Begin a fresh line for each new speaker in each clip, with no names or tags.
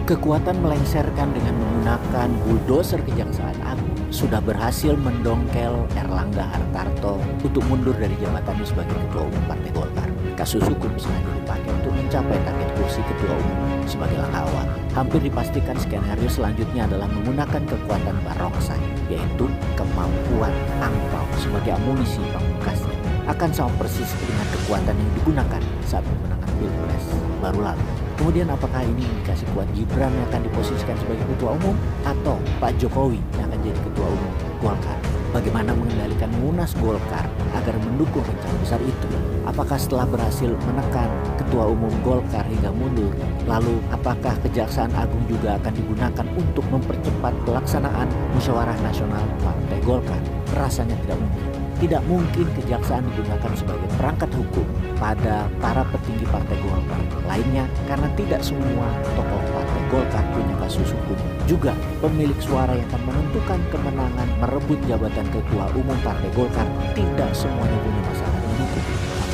Kekuatan melengsarkan dengan menggunakan bulldozer Kejaksaan Agung sudah berhasil mendongkel Erlangga Hartarto untuk mundur dari jabatannya sebagai Ketua Umum Partai Golkar. Kasus hukum sengaja dipakai untuk mencapai target kursi Ketua Umum sebagai langkah awal. Hampir dipastikan skenario selanjutnya adalah menggunakan kekuatan barongsai, yaitu kemampuan angpau sebagai amunisi pamungkasnya. Akan sama persis dengan kekuatan yang digunakan saat pemenangan Pilpres baru lalu. Kemudian apakah ini indikasi kuat Gibran yang akan diposisikan sebagai ketua umum atau Pak Jokowi yang akan jadi ketua umum Golkar? Bagaimana mengendalikan Munas Golkar agar mendukung rencana besar itu? Apakah setelah berhasil menekan ketua umum Golkar hingga mundur, lalu apakah Kejaksaan Agung juga akan digunakan untuk mempercepat pelaksanaan musyawarah nasional Partai Golkar? Rasanya tidak mungkin. Tidak mungkin Kejaksaan digunakan sebagai perangkat hukum pada para petinggi Partai Golkar lainnya, karena tidak semua tokoh Partai Golkar punya kasus hukum. Juga pemilik suara yang akan menentukan kemenangan merebut jabatan Ketua Umum Partai Golkar tidak semuanya punya masalah dengan hukum.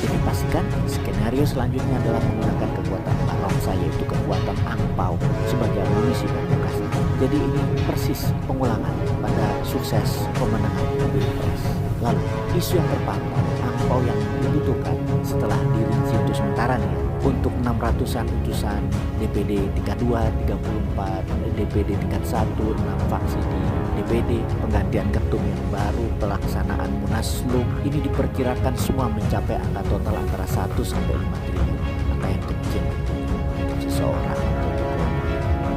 Tapi dipastikan skenario selanjutnya adalah menggunakan kekuatan barongsai, yaitu kekuatan angpau sebagai amunisi pamungkas. Jadi ini persis pengulangan pada sukses pemenangan Pilpres. Lalu, isu yang terpantau, angpau yang dibutuhkan setelah dirinci untuk sementara nih untuk 600-an utusan DPD tingkat 2, 34, DPD tingkat 1, 6 faksi di DPD, penggantian ketum yang baru, pelaksanaan Munaslup, ini diperkirakan semua mencapai angka total antara 1 sampai 5 triliun. Angka yang kecil untuk seseorang.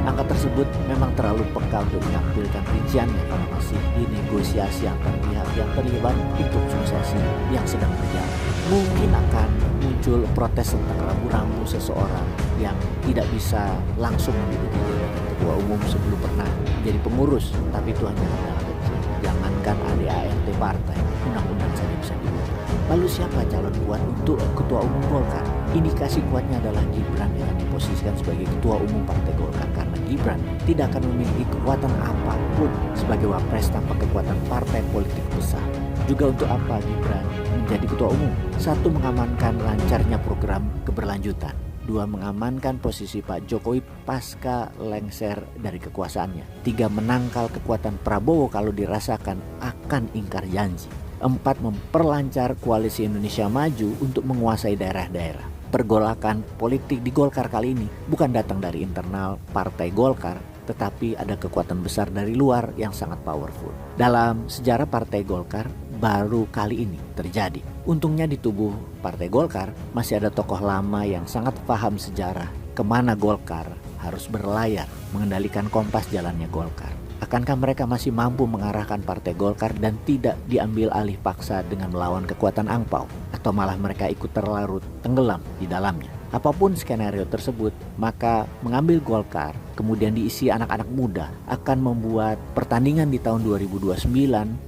Angka tersebut memang terlalu peka untuk ditampilkan rinciannya karena masih dinegosiasi antar pihak yang terlibat untuk suksesi yang sedang berjalan. Mungkin akan muncul protes tentang rambu-rambu seseorang yang tidak bisa langsung menduduki jabatan ketua umum sebelum pernah menjadi pengurus, tapi itu hanya hal kecil. Jangankan ADART partai, undang-undang saja bisa diubah. Lalu siapa calon kuat untuk ketua umum Golkar? Indikasi kuatnya adalah Gibran yang akan diposisikan sebagai ketua umum Partai Golkar, karena Gibran tidak akan memiliki kekuatan apapun sebagai wapres tanpa kekuatan partai politik besar. Juga untuk apa Gibran menjadi ketua umum? 1. Mengamankan lancarnya program keberlanjutan. 2. Mengamankan posisi Pak Jokowi pasca lengser dari kekuasaannya. 3. Menangkal kekuatan Prabowo kalau dirasakan akan ingkar janji. 4. Memperlancar koalisi Indonesia Maju untuk menguasai daerah-daerah. Pergolakan politik di Golkar kali ini bukan datang dari internal Partai Golkar, tetapi ada kekuatan besar dari luar yang sangat powerful. Dalam sejarah Partai Golkar baru kali ini terjadi. Untungnya di tubuh Partai Golkar masih ada tokoh lama yang sangat paham sejarah kemana Golkar harus berlayar, mengendalikan kompas jalannya Golkar. Akankah mereka masih mampu mengarahkan Partai Golkar dan tidak diambil alih paksa dengan melawan kekuatan angpau? Atau malah mereka ikut terlarut, tenggelam di dalamnya? Apapun skenario tersebut, maka mengambil Golkar kemudian diisi anak-anak muda akan membuat pertandingan di tahun 2029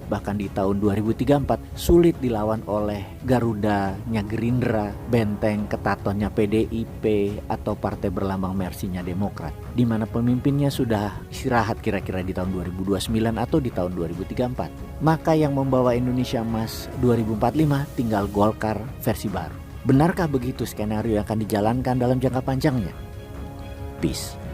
bahkan di tahun 2034 sulit dilawan oleh Garudanya Gerindra, benteng ketatonnya PDIP atau partai berlambang Mersinya Demokrat, di mana pemimpinnya sudah istirahat kira-kira di tahun 2029 atau di tahun 2034. Maka yang membawa Indonesia Emas 2045 tinggal Golkar versi baru. Benarkah begitu skenario yang akan dijalankan dalam jangka panjangnya? Peace.